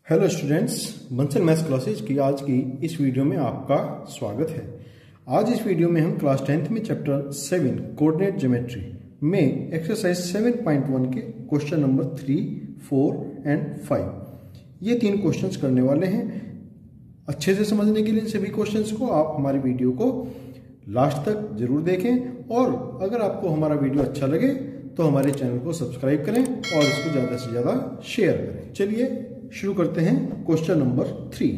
Hello students, Bansal maths classes की आज की इस वीडियो में आपका स्वागत है। आज इस वीडियो में हम क्लास 10th में चैप्टर 7 कोऑर्डिनेट ज्योमेट्री में एक्सरसाइज 7.1 के क्वेश्चन नंबर 3, 4 एंड 5 ये 3 क्वेश्चंस करने वाले हैं। अच्छे से समझने के लिए सभी क्वेश्चंस को आप हमारी वीडियो को लास्ट तक जरूर देखें और अगर आपको हमारा वीडियो अच्छा लगे तो हमारे चैनल को सब्सक्राइब करें और इसको ज़्यादा से ज़्यादा शेयर करें। चलिए शुरू करते हैं क्वेश्चन नंबर 3।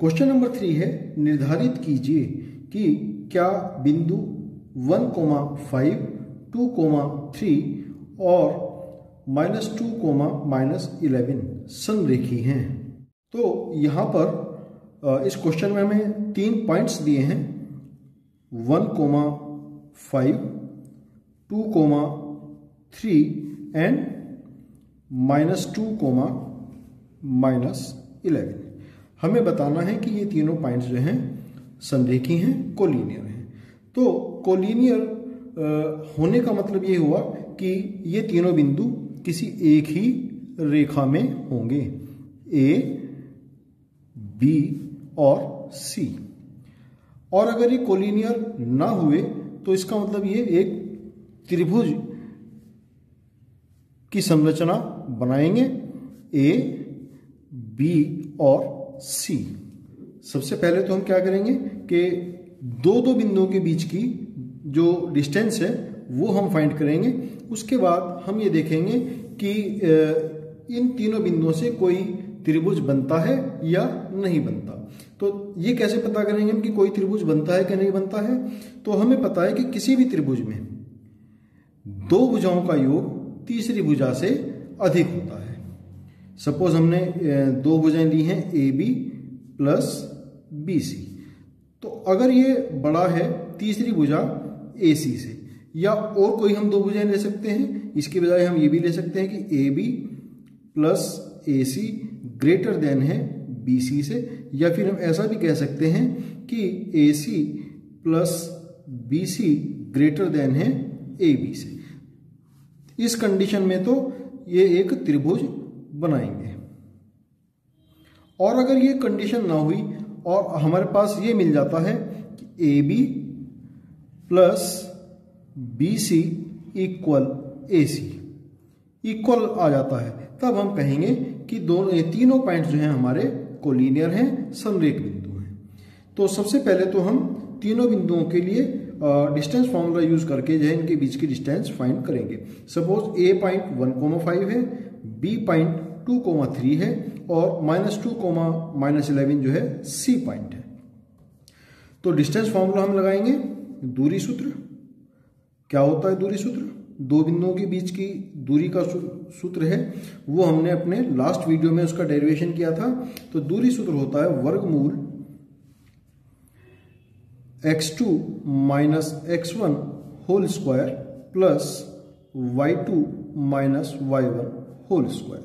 क्वेश्चन नंबर 3 है, निर्धारित कीजिए कि क्या बिंदु 1,5, 2,3 और -2, -11 संरेखी हैं। तो यहां पर इस क्वेश्चन में हमें 3 पॉइंट्स दिए हैं, 1,5, 2,3 एंड -2, -11। हमें बताना है कि ये तीनों पॉइंट्स जो हैं संरेखी हैं, कोलिनियर हैं। तो कोलिनियर होने का मतलब ये हुआ कि ये तीनों बिंदु किसी एक ही रेखा में होंगे, ए, बी और सी। और अगर ये कोलिनियर ना हुए तो इसका मतलब ये एक त्रिभुज की संरचना बनाएंगे, ए, बी और सी। सबसे पहले तो हम क्या करेंगे कि दो बिंदुओं के बीच की जो डिस्टेंस है वो हम फाइंड करेंगे। उसके बाद हम ये देखेंगे कि इन तीनों बिंदुओं से कोई त्रिभुज बनता है या नहीं बनता। तो ये कैसे पता करेंगे हम कि कोई त्रिभुज बनता है कि नहीं बनता है? तो हमें पता है कि किसी भी त्रिभुज में दो भुजाओं का योग तीसरी भुजा से अधिक होता है। सपोज हमने दो भुजाएं ली हैं, A B plus B C. तो अगर ये बड़ा है तीसरी भुजा ए सी से, या और कोई हम दो भुजाएं ले सकते हैं, इसके बजाय हम ये भी ले सकते हैं कि A B plus A C greater than है बी सी से, या फिर हम ऐसा भी कह सकते हैं कि A C plus B C greater than है ए बी से। इस कंडीशन में तो ये एक त्रिभुज बनाएंगे। और अगर ये कंडीशन ना हुई और हमारे पास ये मिल जाता है कि A B plus B C equal A C equal आ जाता है, तब हम कहेंगे कि दोनों ये तीनों पॉइंट्स जो हैं हमारे कोलिनियर हैं, समरेख बिंदु हैं। तो सबसे पहले तो हम तीनों बिंदुओं के लिए डिस्टेंस फॉर्मूला यूज करके जो है इनके बीच की डिस्टेंस फाइंड करेंगे। सपोज ए पॉइंट 1,5 है, बी पॉइंट 2,3 है और -2, -11 जो है सी पॉइंट है। तो डिस्टेंस फॉर्मूला हम लगाएंगे, दूरी सूत्र। क्या होता है दूरी सूत्र? दो बिंदुओं के बीच की दूरी का सूत्र है, वो हमने अपने लास्ट वीडियो में उसका डेरिवेशन किया था। तो दूरी सूत्र होता है वर्गमूल x2 minus x1 whole square plus y2 minus y1 whole square.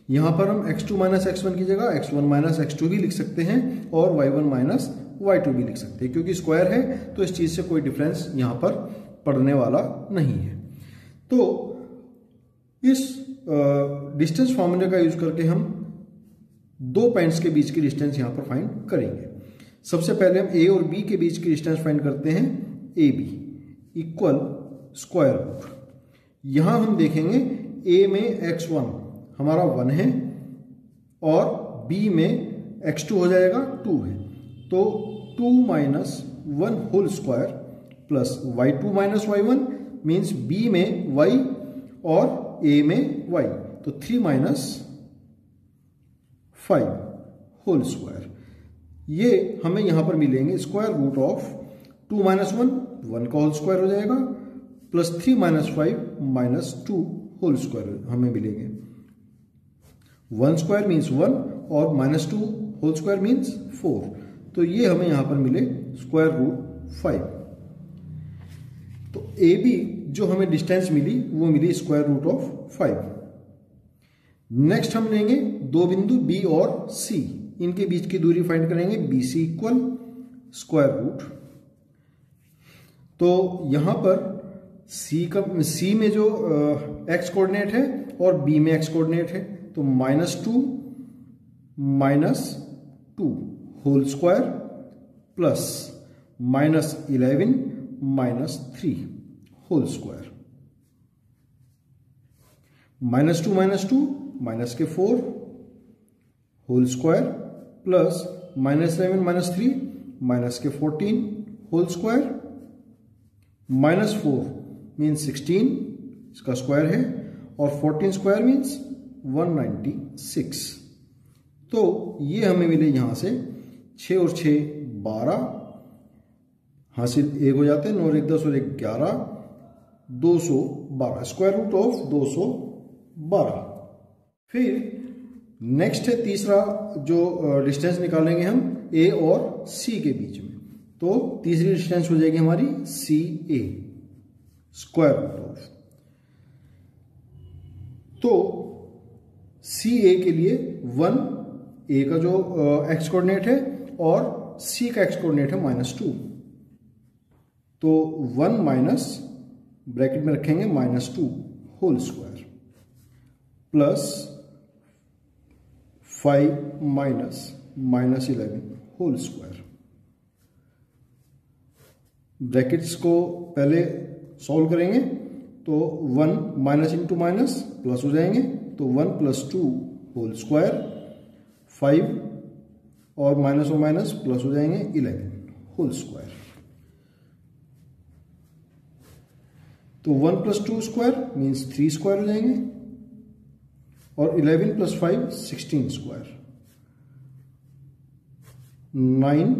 यहां पर हम x2 माइनस x1 की जगह x1 माइनस x2 भी लिख सकते हैं और y1 माइनस y2 भी लिख सकते हैं, क्योंकि स्क्वायर है तो इस चीज से कोई डिफरेंस यहां पर पड़ने वाला नहीं है। तो इस डिस्टेंस फॉर्मूले का यूज करके हम दो पॉइंट्स के बीच की डिस्टेंस यहां पर फाइंड करेंगे। सबसे पहले हम ए और बी के बीच की डिस्टेंस फाइंड करते हैं, A B equal square root. यहां हम देखेंगे ए में x1 हमारा 1 है और बी में x2 हो जाएगा 2 है। तो 2 minus 1 whole square plus y2 minus y1 means B में y और ए में y, तो 3 माइनस 5 होल स्क्वायर। ये हमें यहां पर मिलेंगे स्क्वायर रूट ऑफ 2 माइनस 1 का होल स्क्वायर हो जाएगा, plus 3 minus 5 minus 2 whole square हमें मिलेंगे। 1 स्क्वायर मीन्स 1 और माइनस 2 होल स्क्वायर मीन्स 4। तो ये हमें यहां पर मिले स्क्वायर रूट 5। तो ए बी जो हमें डिस्टेंस मिली वो मिली स्क्वायर रूट ऑफ 5। नेक्स्ट हम लेंगे दो बिंदु बी और सी, इनके बीच की दूरी फाइंड करेंगे, B C equal square root. तो यहां पर सी में जो एक्स कोऑर्डिनेट है और बी में एक्स कोऑर्डिनेट है, तो -2 whole square plus -11 -3 whole square, -2 minus के 4 होल स्क्वायर प्लस -11 -3 माइनस के 14 होल स्क्वायर, -4 मीन्स 16 इसका स्क्वायर है और 14 स्क्वायर मीन्स 196। तो ये हमें मिले यहां से 6 और 6 12, हासिल 1 हो जाते हैं, 9 और 1 10 और 1 11, 212 स्क्वायर रूट ऑफ 212। फिर नेक्स्ट है तीसरा जो डिस्टेंस निकालेंगे हम ए और सी के बीच में, तो तीसरी डिस्टेंस हो जाएगी हमारी सी ए स्क्वायर रूट ऑफ, तो सी ए के लिए 1 ए का जो एक्स कोऑर्डिनेट है और सी का एक्स कोऑर्डिनेट है -2, तो 1 माइनस ब्रैकेट में रखेंगे -2 whole square plus 5 minus -11 whole square. Brackets को पहले सॉल्व करेंगे तो 1 माइनस इंटू माइनस प्लस हो जाएंगे, तो 1 + 2 होल स्क्वायर, 5 और माइनस प्लस हो जाएंगे 11 होल स्क्वायर, तो 1 + 2 स्क्वायर मीन्स 3 स्क्वायर हो जाएंगे और 11 + 5 16 स्क्वायर, 9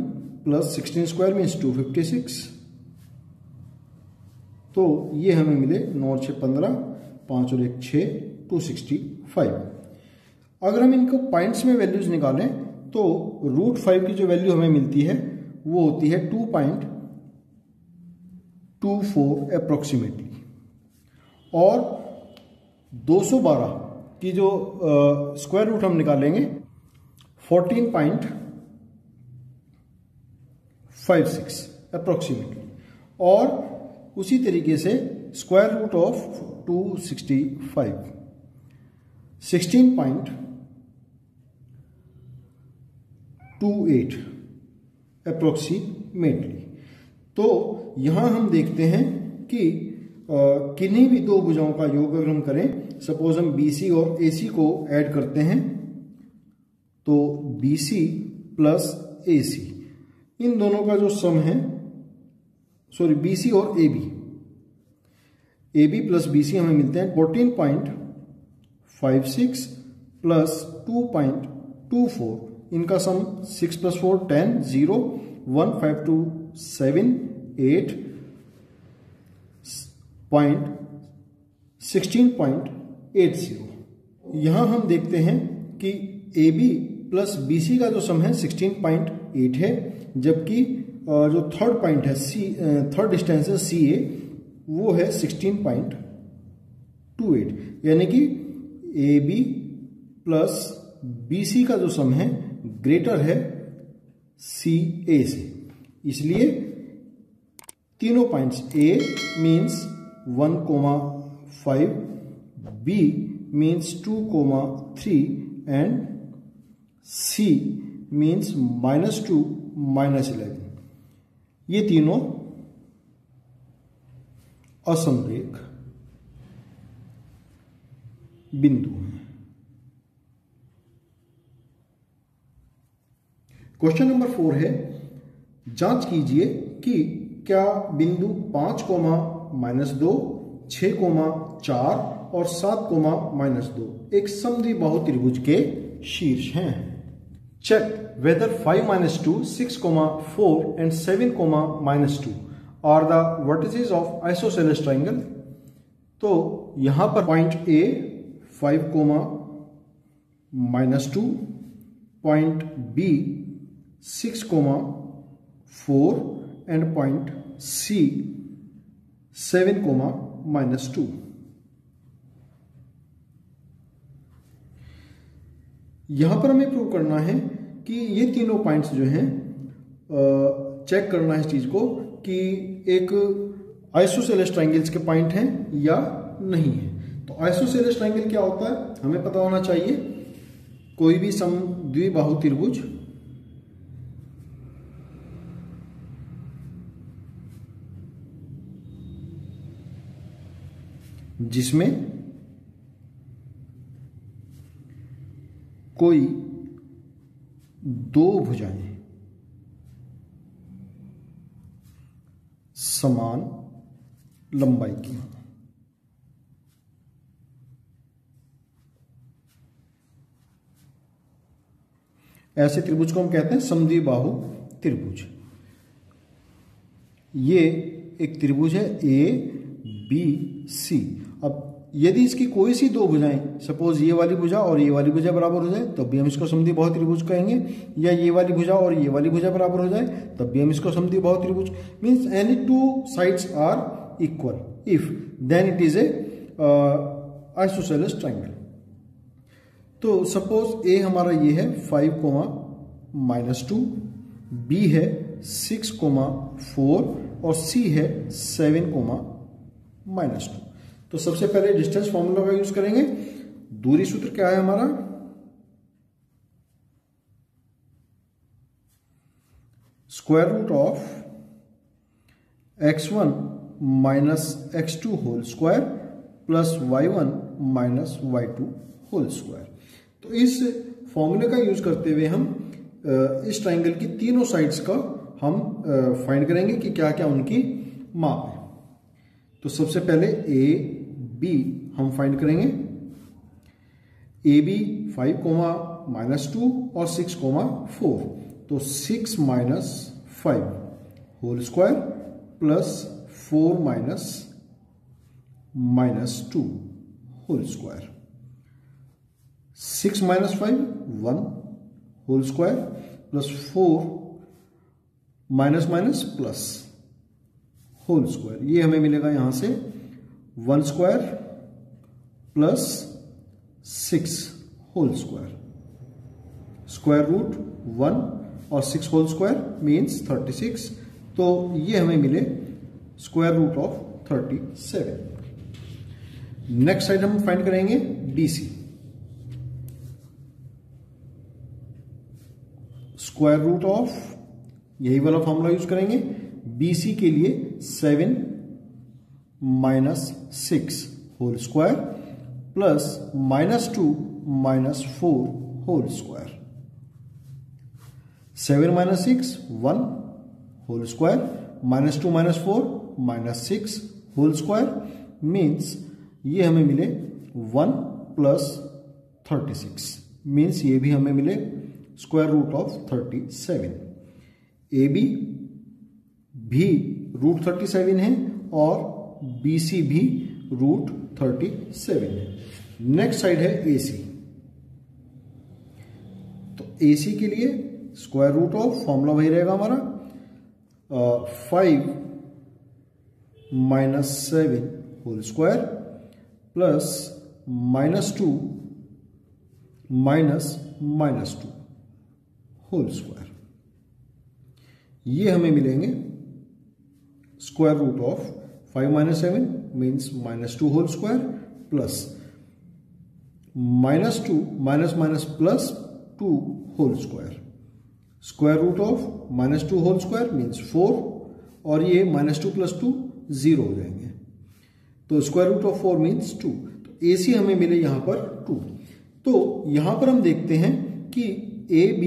+ 16 स्क्वायर मीन्स 256। तो ये हमें मिले 9 और 6 15, 5 और 1 6 265। अगर हम इनको पॉइंट्स में वैल्यूज निकालें तो √5 की जो वैल्यू हमें मिलती है वो होती है 2.24 अप्रोक्सीमेटली, और 212 की जो स्क्वायर रूट हम निकालेंगे 14.56 अप्रोक्सीमेटली, और उसी तरीके से स्क्वायर रूट ऑफ 265 16.28 अप्रोक्सीमेटली। तो यहां हम देखते हैं कि किन्हीं भी दो भुजाओं का योग अगर हम करें, सपोज हम BC और AC को ऐड करते हैं, तो BC + AC इन दोनों का जो सम है, सॉरी BC और AB + BC हमें मिलते हैं 14.56 + 2.24, इनका सम 6 + 4 10 0 1 5 2 7 8 16.80। यहां हम देखते हैं कि AB + BC का जो सम है 16.8 है, जबकि जो थर्ड पॉइंट है थर्ड डिस्टेंस है CA वो है 16.28, यानी कि AB + BC का जो सम है ग्रेटर है CA से, इसलिए तीनों points A means 1,5, B means 2,3 and C means -2 -11, ये तीनों असमरेख बिंदु हैं। क्वेश्चन नंबर 4 है, जांच कीजिए कि क्या बिंदु 5,-2, 6,4 और 7,-2 एक समद्विबाहु त्रिभुज के शीर्ष हैं। Check whether 5-2, 6,4 and 7,-2 are the vertices of isosceles triangle। तो यहां पर point A 5,-2, point B 6,4 and point C 7,-2। यहां पर हमें प्रूव करना है कि ये तीनों पॉइंट्स जो हैं, चेक करना है इस चीज को कि एक आइसोसेलेस ट्रायंगल्स के पॉइंट हैं या नहीं है। तो आइसोसेलेस ट्रायंगल क्या होता है हमें पता होना चाहिए। कोई भी समद्विबाहु त्रिभुज जिसमें कोई दो भुजाएं समान लंबाई की हों। ऐसे त्रिभुज को हम कहते हैं समद्विबाहु त्रिभुज। ये एक त्रिभुज है ए बी सी। अब यदि इसकी कोई सी दो भुजाएं, सपोज ये वाली भुजा और ये वाली भुजा बराबर हो जाए तब भी हम इसको समद्विबाहु त्रिभुज कहेंगे, या ये वाली भुजा और ये वाली भुजा बराबर हो जाए तब भी हम इसको समद्विबाहु त्रिभुज। Means any two sides are equal, if then it is a isosceles triangle. तो सपोज ए हमारा ये है 5,-2, बी है 6,4 और सी है 7,-2। तो सबसे पहले डिस्टेंस फॉर्मूला का यूज करेंगे। दूरी सूत्र क्या है हमारा, square root of x1 minus x2 whole square plus y1 minus y2 whole square. तो इस फॉर्मूले का यूज करते हुए हम इस ट्राइंगल की तीनों साइड्स का हम फाइंड करेंगे कि क्या क्या उनकी माप है। तो सबसे पहले ए बी हम फाइंड करेंगे। ए बी 5,-2 और 6,4, तो 6 minus 5 whole square plus 4 minus 2 whole square. 6 minus 5 1 whole square plus 4 minus plus whole square. ये हमें मिलेगा यहां से 1 square plus 6 whole square. Square root 1 और 6 होल स्क्वायर मीन्स 36। तो ये हमें मिले square root of 37। Next side हम फाइंड करेंगे BC। स्क्वायर रूट ऑफ, यही वाला फॉर्मूला यूज करेंगे। BC के लिए 7 minus 6 whole square plus -2 minus 4 whole square. 7 minus 6 1 whole square, -2 minus 4 -6 whole square means ये हमें मिले 1 प्लस 36 मीन्स ये भी हमें मिले स्क्वायर रूट ऑफ 37। AB भी रूट 37 है और BC भी रूट 37 है। नेक्स्ट साइड है AC। तो AC के लिए स्क्वायर रूट ऑफ, फॉर्मूला वही रहेगा हमारा 5 minus 7 whole square plus -2 minus 2 whole square. ये हमें मिलेंगे square root of 5 minus 7 means -2 whole square plus -2 minus plus 2 whole square. Square root of -2 whole square means 4 और ये -2 प्लस 2 0 हो जाएंगे। तो स्क्वायर रूट ऑफ 4 मीन्स 2। तो AC हमें मिले यहां पर 2। तो यहां पर हम देखते हैं कि AB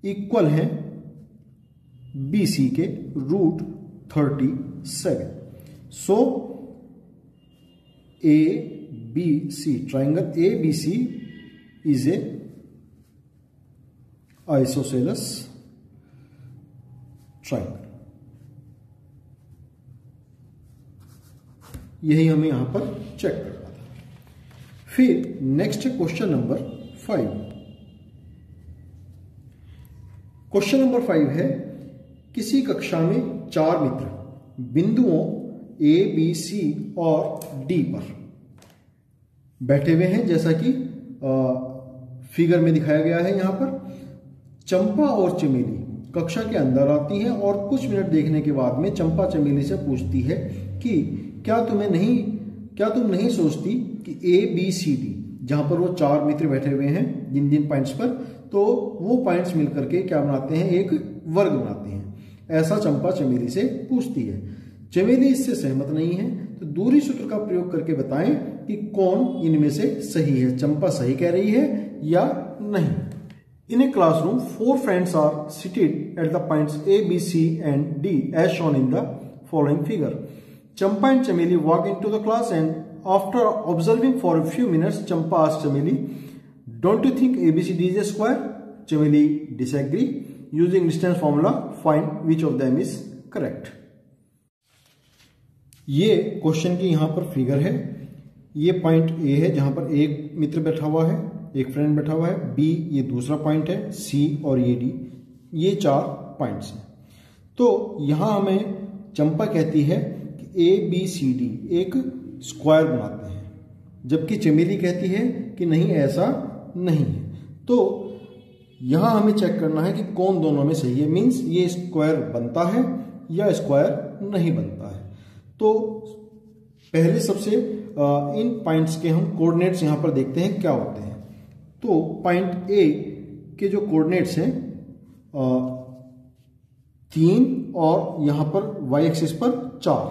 इक्वल है BC के root 37। So ABC triangle ABC is a isosceles triangle. यही हमें यहां पर चेक करना था। फिर नेक्स्ट है क्वेश्चन नंबर 5। क्वेश्चन नंबर 5 है, किसी कक्षा में 4 मित्र बिंदुओं A, B, C और D पर बैठे हुए हैं, जैसा कि फिगर में दिखाया गया है। यहां पर चंपा और चमेली कक्षा के अंदर आती हैं और कुछ मिनट देखने के बाद में चंपा चमेली से पूछती है कि क्या तुम्हें नहीं क्या तुम नहीं सोचती कि ABCD जहां पर वो 4 मित्र बैठे हुए हैं जिन जिन पॉइंट्स पर, तो वो पॉइंट्स मिलकर के क्या बनाते हैं, एक वर्ग बनाते हैं। ऐसा चंपा चमेली से पूछती है। चमेली इससे सहमत नहीं है, तो दूरी सूत्र का प्रयोग करके बताएं कि कौन इनमें से सही है, चंपा सही कह रही है या नहीं। In a classroom, 4 friends are seated at the points A, B, C and D as shown in the following figure. Champa and Chameli walk into the class and after observing for a few minutes, Champa asked Chameli, "Don't you think ABCD is a square?" Chameli disagree. Using distance formula, find which of them is correct. ये question की यहाँ पर figure है। ये point A है जहां पर एक मित्र बैठा हुआ है, एक फ्रेंड बैठा हुआ है, बी ये दूसरा पॉइंट है, सी और ये डी, ये 4 पॉइंट्स हैं। तो यहां हमें चंपा कहती है कि ABCD एक स्क्वायर बनाते हैं, जबकि चमेली कहती है कि नहीं ऐसा नहीं है। तो यहां हमें चेक करना है कि कौन दोनों में सही है, मीन्स ये स्क्वायर बनता है या स्क्वायर नहीं बनता है। तो पहले सबसे इन पॉइंट्स के हम कोऑर्डिनेट्स यहां पर देखते हैं क्या होते हैं। तो पॉइंट ए के जो कोऑर्डिनेट्स हैं 3 और यहां पर वाई एक्सिस पर 4,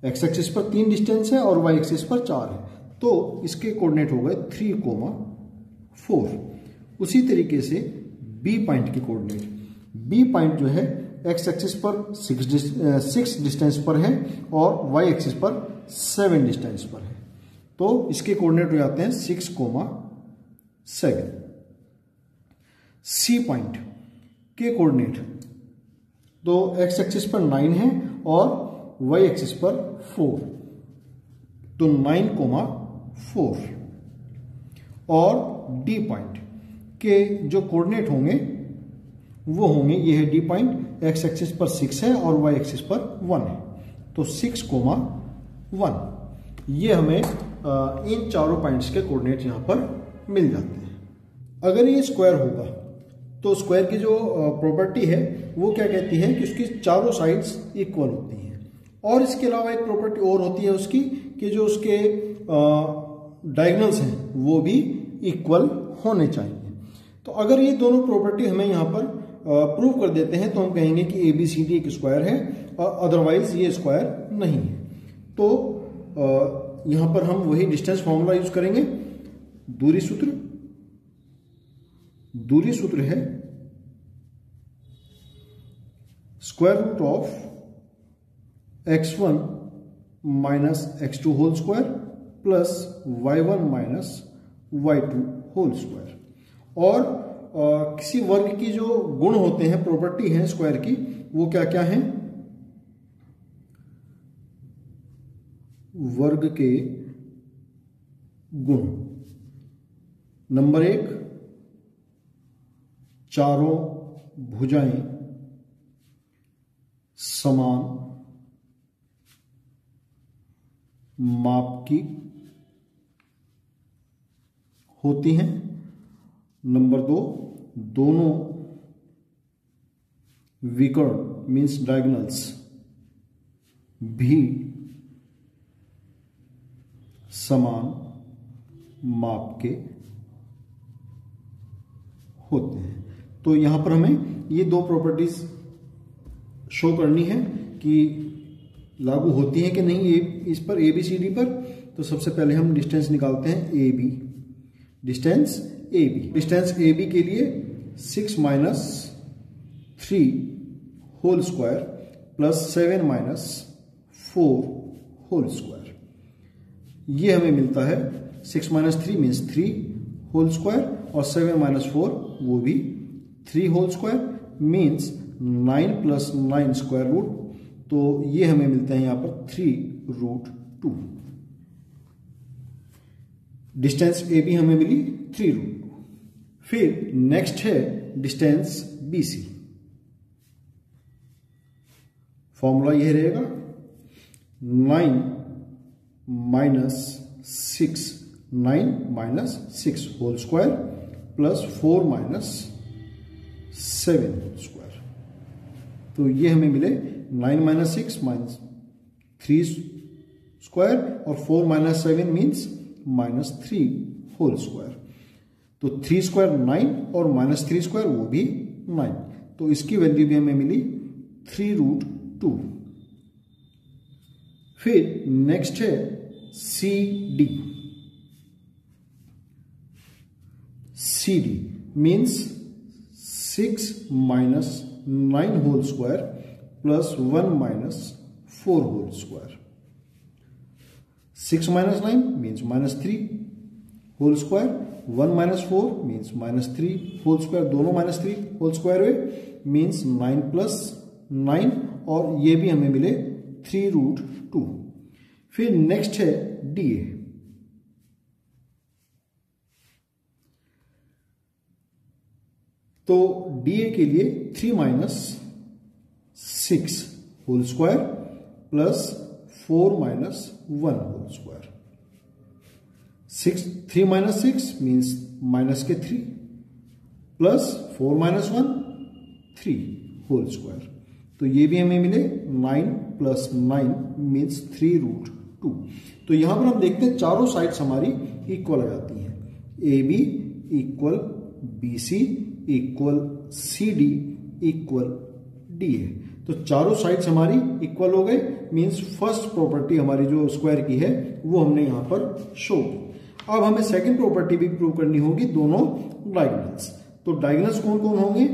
एक्स एक्सिस पर 3 डिस्टेंस है और वाई एक्सिस पर 4 है, तो इसके कोऑर्डिनेट हो गए 3,4। उसी तरीके से बी पॉइंट की कोऑर्डिनेट, बी पॉइंट जो है एक्स एक्सिस पर 6 डिस्टेंस पर है और वाई एक्सिस पर 7 डिस्टेंस पर है, तो इसके कोऑर्डिनेट हो जाते हैं 6,7। सी पॉइंट के कोऑर्डिनेट तो एक्स एक्सिस पर 9 है और वाई एक्सिस पर 4, तो 9,4। और डी पॉइंट के जो कोऑर्डिनेट होंगे वो होंगे, ये है डी पॉइंट, एक्स एक्सिस पर 6 है और वाई एक्सिस पर 1 है, तो 6,1। ये हमें इन चारों पॉइंट्स के कोऑर्डिनेट यहां पर मिल जाते हैं। अगर ये स्क्वायर होगा तो स्क्वायर की जो प्रॉपर्टी है वो क्या कहती है कि उसकी चारों साइड्स इक्वल होती हैं, और इसके अलावा एक प्रॉपर्टी और होती है उसकी कि जो उसके डायगोनल्स हैं वो भी इक्वल होने चाहिए। तो अगर ये दोनों प्रॉपर्टी हमें यहाँ पर प्रूव कर देते हैं तो हम कहेंगे कि ABCD एक स्क्वायर है, और अदरवाइज ये स्क्वायर नहीं है। तो यहां पर हम वही डिस्टेंस फॉर्मूला यूज करेंगे। दूरी सूत्र है square root of x1 minus x2 whole square plus y1 minus y2 whole square. और किसी वर्ग की जो गुण होते हैं, प्रॉपर्टी है स्क्वायर की, वो क्या क्या है? वर्ग के गुण, नंबर 1, चारों भुजाएं समान माप की होती हैं। नंबर 2, दोनों विकर्ण मीन्स डायगोनल्स भी समान माप के होते हैं। तो यहां पर हमें ये 2 प्रॉपर्टीज शो करनी है कि लागू होती हैं कि नहीं इस पर, ABCD पर। तो सबसे पहले हम डिस्टेंस निकालते हैं AB, डिस्टेंस AB के लिए 6 minus 3 whole square plus 7 minus 4 whole square, ये हमें मिलता है 6 माइनस 3 मीन्स 3 होल स्क्वायर और 7 माइनस 4 वो भी 3 whole square means 9 plus 9 square root, तो ये हमें मिलता है यहां पर 3√2। डिस्टेंस AB हमें मिली 3√2। फिर नेक्स्ट है डिस्टेंस BC, फॉर्मूला यह रहेगा 9 minus 6 whole square plus 4 minus 7 whole square, तो ये हमें मिले 9 माइनस 6 माइनस 3 स्क्वायर और 4 माइनस 7 मीन्स -3 होल स्क्वायर। तो 3 स्क्वायर 9 और -3 स्क्वायर वो भी 9, तो इसकी वैल्यू भी हमें मिली 3√2। फिर नेक्स्ट है CD। CD means 6 minus 9 whole square plus 1 minus 4 whole square. 6 minus 9 means -3 whole square, 1 minus 4 means -3 whole square, दोनों -3 होल स्क्वायर हुए मीन्स 9 प्लस 9 और ये भी हमें मिले 3√2। फिर नेक्स्ट है DA। तो DA के लिए 3 minus 6 whole square plus 4 minus 1 whole square. 3 minus 6 means minus के 3 प्लस 4 माइनस 1 3 होल स्क्वायर। तो ये भी हमें मिले 9 प्लस 9 मीन्स 3√2। तो यहां पर हम देखते हैं चारों साइड्स हमारी इक्वल आ जाती हैं। AB equal BC equal CD equal DA। तो चारों साइड्स हमारी इक्वल हो गए, मीन्स फर्स्ट प्रॉपर्टी हमारी जो स्क्वायर की है वो हमने यहां पर शो की। अब हमें सेकंड प्रॉपर्टी भी प्रूव करनी होगी, दोनों डायगोनल्स। तो डायगोनल्स कौन कौन होंगे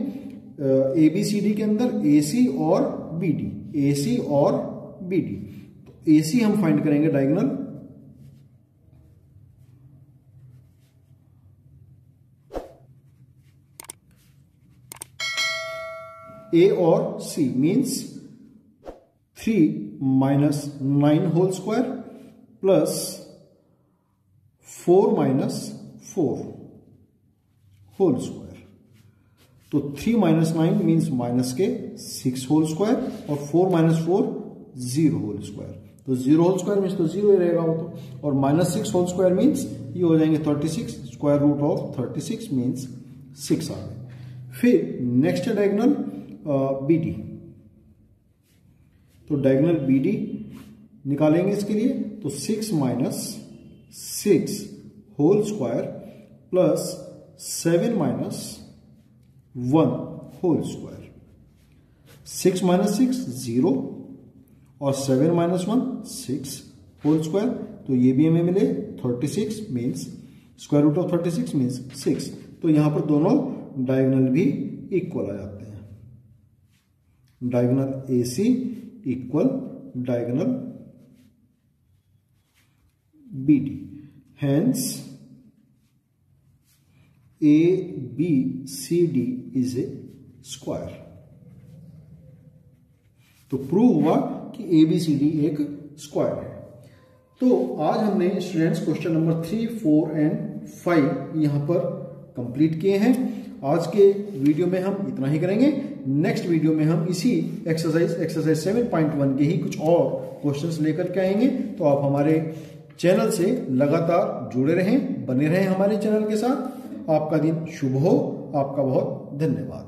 ABCD के अंदर? AC और BD, AC और BD। तो AC हम फाइंड करेंगे डायगोनल, A और C means 3 minus 9 whole square plus 4 minus 4 whole square. तो 3 माइनस 9 मीन्स माइनस के 6 होल स्क्वायर और 4 माइनस 4 0 होल स्क्वायर। तो 0 होल स्क्वायर मीन्स तो 0 ही रहेगा वो तो, और माइनस 6 होल स्क्वायर मीन्स ये हो जाएंगे 36, स्क्वायर रूट ऑफ 36 मीन्स 6 आ गए। फिर नेक्स्ट है डायगोनल BD। तो डायगोनल BD निकालेंगे इसके लिए, तो 6 minus 6 whole square plus 7 minus 1 whole square. 6 minus 6 0 और 7 माइनस 1 6 होल स्क्वायर। तो ये भी हमें मिले 36 means square root of 36 means 6। तो यहां पर दोनों डायगोनल भी इक्वल आ जाते हैं। Diagonal AC equal diagonal BD, hence ABCD is a square. तो प्रूव हुआ कि ABCD एक स्क्वायर है। तो आज हमने स्टूडेंट्स क्वेश्चन नंबर 3, 4 एंड 5 यहां पर कंप्लीट किए हैं। आज के वीडियो में हम इतना ही करेंगे। नेक्स्ट वीडियो में हम इसी एक्सरसाइज 7.1 के ही कुछ और क्वेश्चंस लेकर के आएंगे। तो आप हमारे चैनल से लगातार जुड़े रहें, बने रहें हमारे चैनल के साथ। आपका दिन शुभ हो। आपका बहुत धन्यवाद।